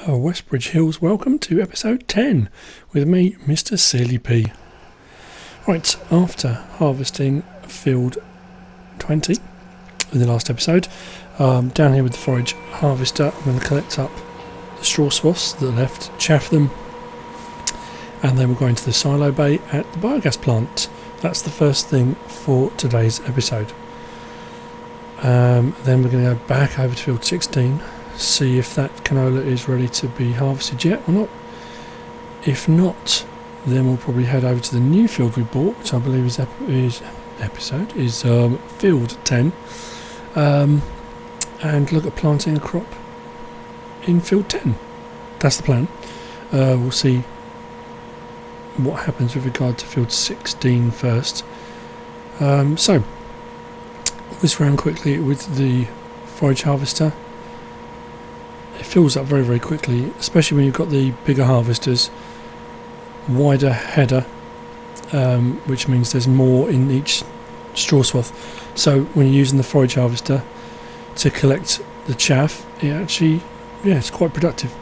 Westbridge Hills, welcome to episode 10 with me, Mr. Silly P. Right, after harvesting field 20 in the last episode, down here with the forage harvester, I'm going to collect up the straw swaths that are left, chaff them, and then we'll go into the silo bay at the biogas plant. That's the first thing for today's episode. Then we're going to go back over to field 16, see if that canola is ready to be harvested yet or not. If not, then we'll probably head over to the new field we bought, which I believe is field 10, and look at planting a crop in field 10. That's the plan. We'll see what happens with regard to field 16 first. So whisk around quickly with the forage harvester. It fills up very, very quickly, especially when you've got the bigger harvesters, wider header, which means there's more in each straw swath. So when you're using the forage harvester to collect the chaff, it actually, it's quite productive.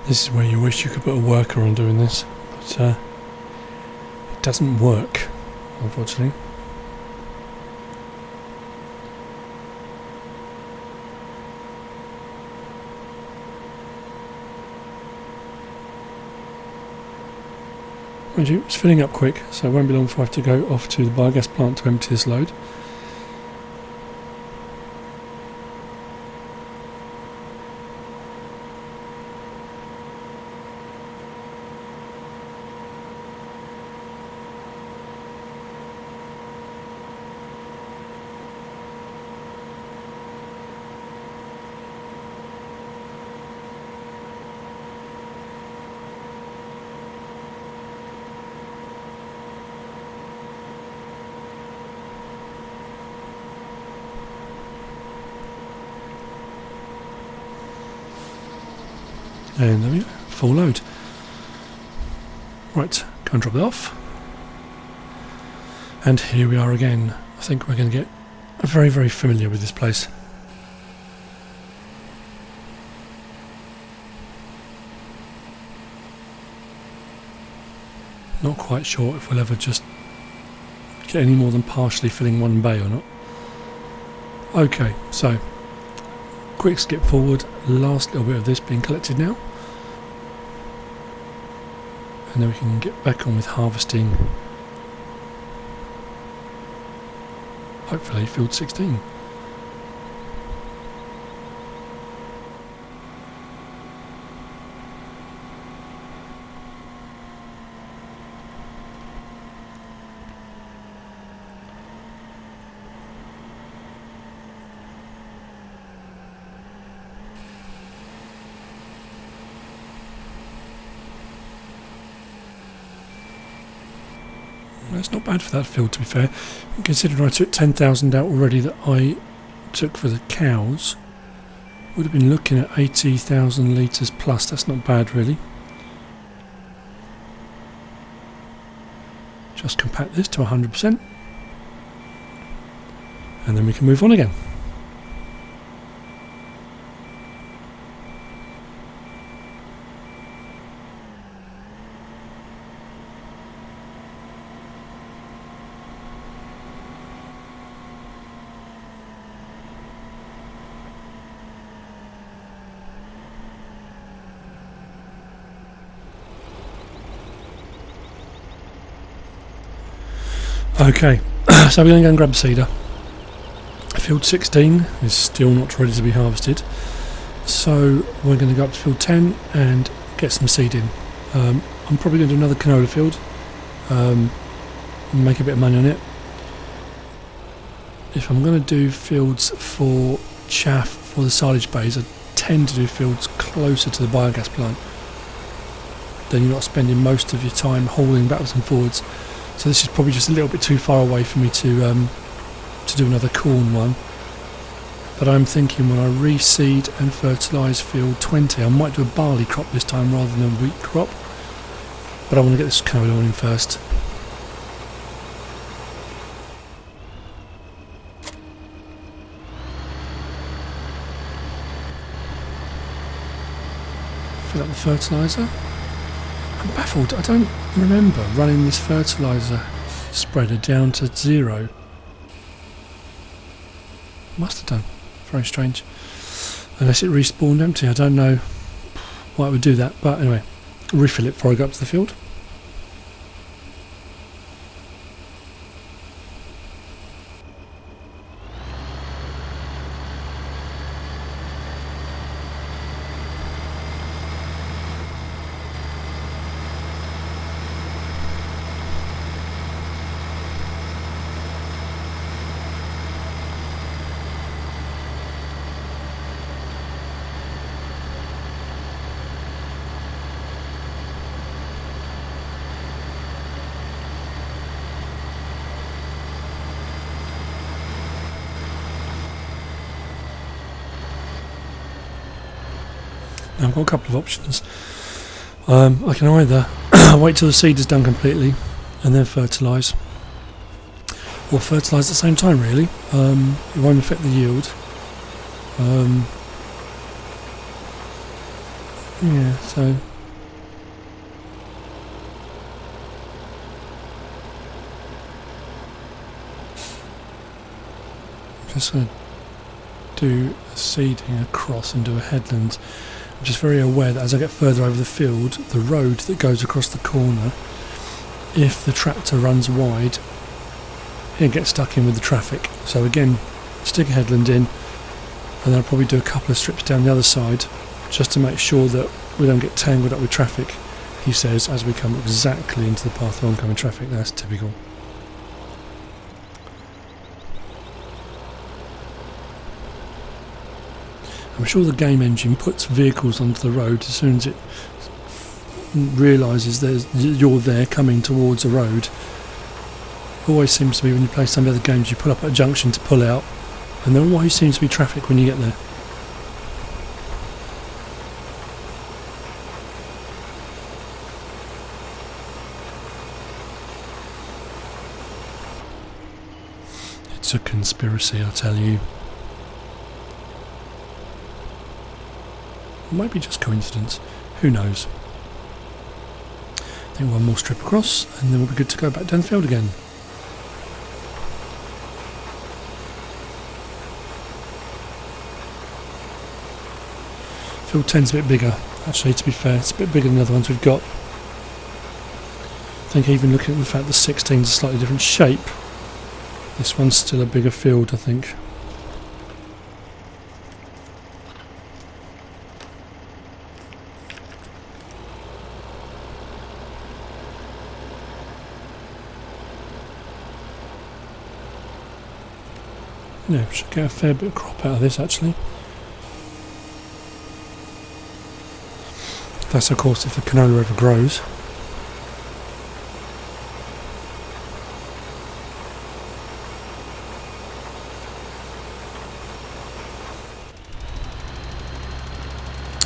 This is where you wish you could put a worker on doing this, but it doesn't work, unfortunately. Mind you, it's filling up quick, so it won't be long before I have to go off to the biogas plant to empty this load. And there we go, full load. Right, go and drop it off. And here we are again. I think we're going to get very, very familiar with this place. Not quite sure if we'll ever just get any more than partially filling one bay or not. Okay, so quick skip forward, last little bit of this being collected now. And then we can get back on with harvesting, hopefully field 16. It's not bad for that field, to be fair. Considering I took 10,000 out already that I took for the cows, would have been looking at 80,000 litres plus. That's not bad, really. Just compact this to 100%, and then we can move on again. Okay, so we're going to go and grab the seeder. Field 16 is still not ready to be harvested, so we're going to go up to field 10 and get some seed in. I'm probably going to do another canola field, make a bit of money on it. If I'm going to do fields for chaff for the silage bays, I tend to do fields closer to the biogas plant. Then you're not spending most of your time hauling backwards and forwards. So this is probably just a little bit too far away for me to do another corn one. But I'm thinking when I reseed and fertilise field 20, I might do a barley crop this time rather than a wheat crop. But I want to get this canola on in first. Fill up the fertiliser. I'm baffled, I don't remember running this fertiliser spreader down to 0. Must have done. Very strange. Unless it respawned empty, I don't know why it would do that, but anyway, refill it before I go up to the field. Now I've got a couple of options. I can either wait till the seed is done completely and then fertilise, or fertilise at the same time really. It won't affect the yield. Yeah, so I'm just going to do a seeding across and do a headland. I'm just very aware that as I get further over the field, the road that goes across the corner, if the tractor runs wide, it gets stuck in with the traffic. So again, stick a headland in, and then I'll probably do a couple of strips down the other side, just to make sure that we don't get tangled up with traffic, he says, as we come exactly into the path of oncoming traffic. That's typical. I'm sure the game engine puts vehicles onto the road as soon as it realises you're there coming towards a road. Always seems to be when you play some of the other games, you pull up at a junction to pull out, and there always seems to be traffic when you get there. It's a conspiracy, I tell you. It might be just coincidence, who knows. I think one more strip across and then we'll be good to go back down the field again. Field 10's a bit bigger, actually, to be fair. It's a bit bigger than the other ones we've got. I think even looking at the fact the 16's a slightly different shape, this one's still a bigger field, I think. Yeah, we should get a fair bit of crop out of this actually. That's of course if the canola ever grows.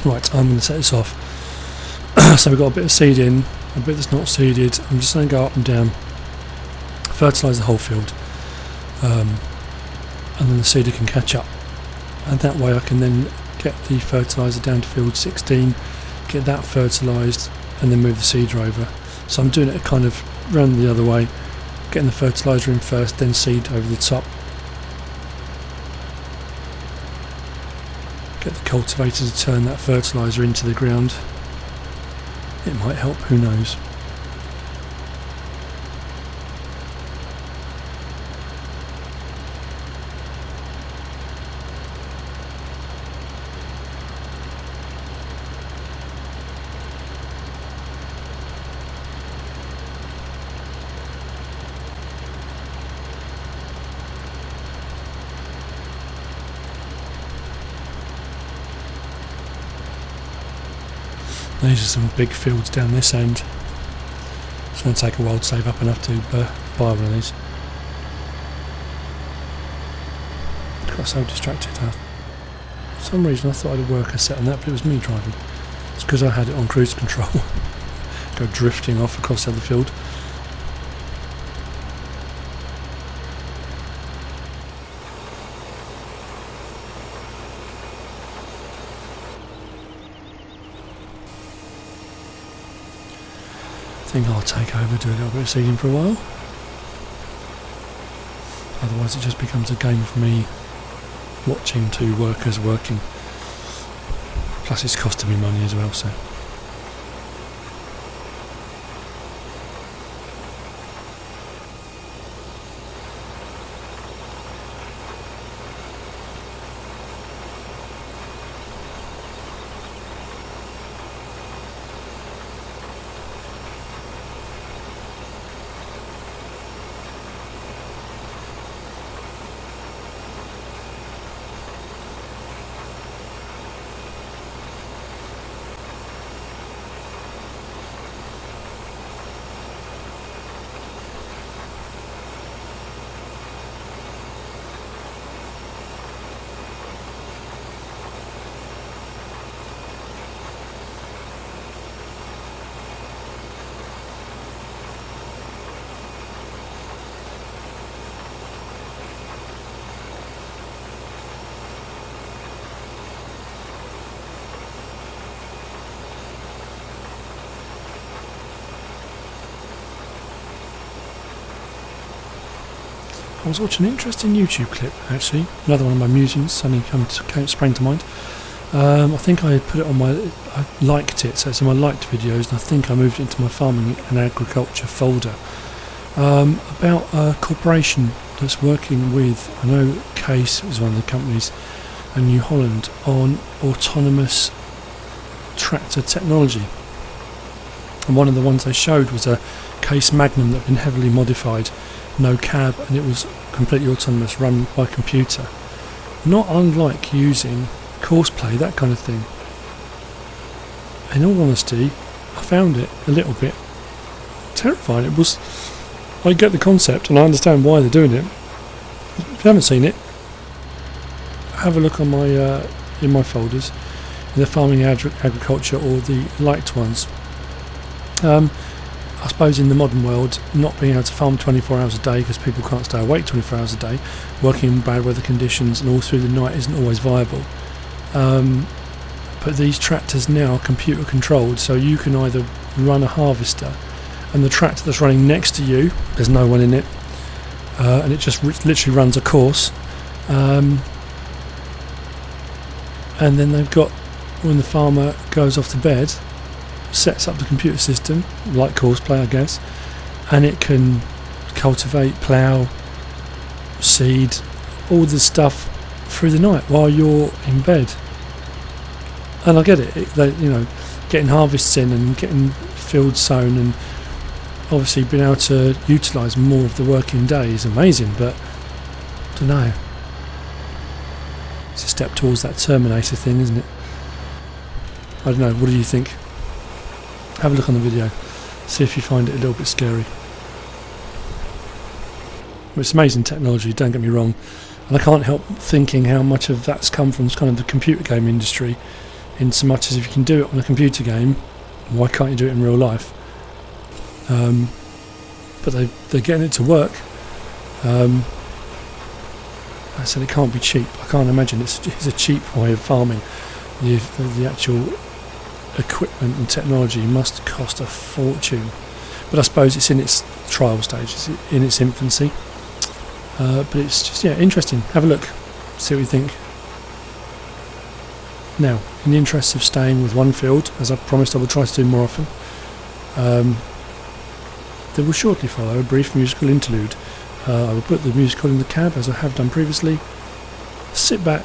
Right, I'm going to set this off. So we've got a bit of seed in, a bit that's not seeded. I'm just going to go up and down, fertilise the whole field. And then the seeder can catch up, and that way I can then get the fertiliser down to field 16, get that fertilised, and then move the seeder over. So I'm doing it kind of round the other way, getting the fertiliser in first, then seed over the top. Get the cultivator to turn that fertiliser into the ground. It might help, who knows. These are some big fields down this end. It's going to take a while to save up enough to buy one of these. Got so distracted. For some reason I thought I had a worker set on that, but it was me driving. It's because I had it on cruise control. Go drifting off across the other field. I think I'll take over, do a little bit of seeding for a while. Otherwise it just becomes a game of me watching two workers working. Plus it's costing me money as well, so. I was watching an interesting YouTube clip, actually. Another one of my musings suddenly sprang to mind. I think I put it on I liked it, so it's in my liked videos, and I think I moved it into my farming and agriculture folder. About a corporation that's working with, I know Case is one of the companies, and New Holland, on autonomous tractor technology. And one of the ones they showed was a Case Magnum that had been heavily modified, no cab, and it was completely autonomous, run by computer. Not unlike using Courseplay, that kind of thing. In all honesty, I found it a little bit terrifying. I get the concept and I understand why they're doing it. If you haven't seen it, have a look on my in my folders, in the farming agriculture or the liked ones. I suppose in the modern world, not being able to farm 24 hours a day because people can't stay awake 24 hours a day, working in bad weather conditions and all through the night isn't always viable. But these tractors now are computer controlled, so you can either run a harvester and the tractor that's running next to you, there's no one in it, and it just literally runs a course. And then they've got, when the farmer goes off to bed, sets up the computer system, like Courseplay I guess, and it can cultivate, plough, seed, all the stuff through the night while you're in bed. And I get it, getting harvests in and getting fields sown and obviously being able to utilise more of the working day is amazing, but I don't know. It's a step towards that Terminator thing, isn't it? I don't know, what do you think? Have a look on the video, see if you find it a little bit scary. It's amazing technology, don't get me wrong, and I can't help thinking how much of that's come from kind of the computer game industry, in so much as if you can do it on a computer game, why can't you do it in real life? But they're getting it to work. I said it can't be cheap. I can't imagine it's a cheap way of farming. The actual equipment and technology must cost a fortune, but I suppose it's in its trial stage, it's in its infancy, but it's just interesting. Have a look, see what you think. Now, in the interest of staying with one field, as I promised I will try to do more often, there will shortly follow a brief musical interlude. I will put the musical in the cab as I have done previously. Sit back,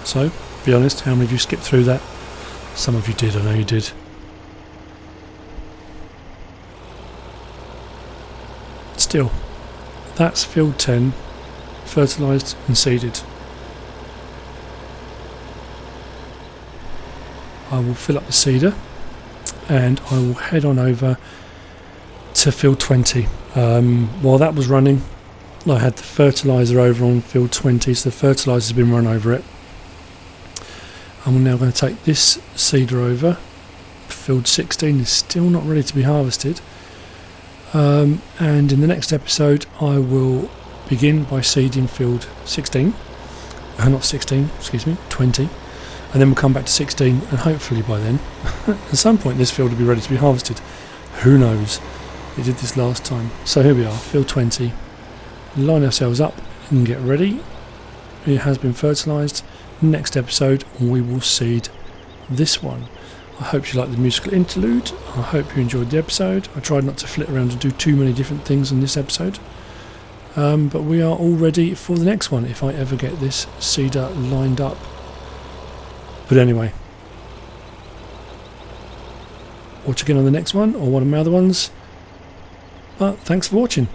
So, be honest, how many of you skipped through that? Some of you did, I know you did. Still, that's field 10, fertilised and seeded. I will fill up the seeder and I will head on over to field 20. While that was running, I had the fertiliser over on field 20, so the fertiliser's been run over it. I'm now going to take this seeder over. Field 16 is still not ready to be harvested. And in the next episode I will begin by seeding field 16. Not 16, excuse me, 20. And then we'll come back to 16, and hopefully by then, at some point this field will be ready to be harvested. Who knows? We did this last time. So here we are, field 20. Line ourselves up and get ready. It has been fertilised. Next episode we will seed this one. I hope you liked the musical interlude. I hope you enjoyed the episode. I tried not to flit around and do too many different things in this episode. But we are all ready for the next one if I ever get this seeder lined up. But anyway, watch again on the next one or one of my other ones. But thanks for watching.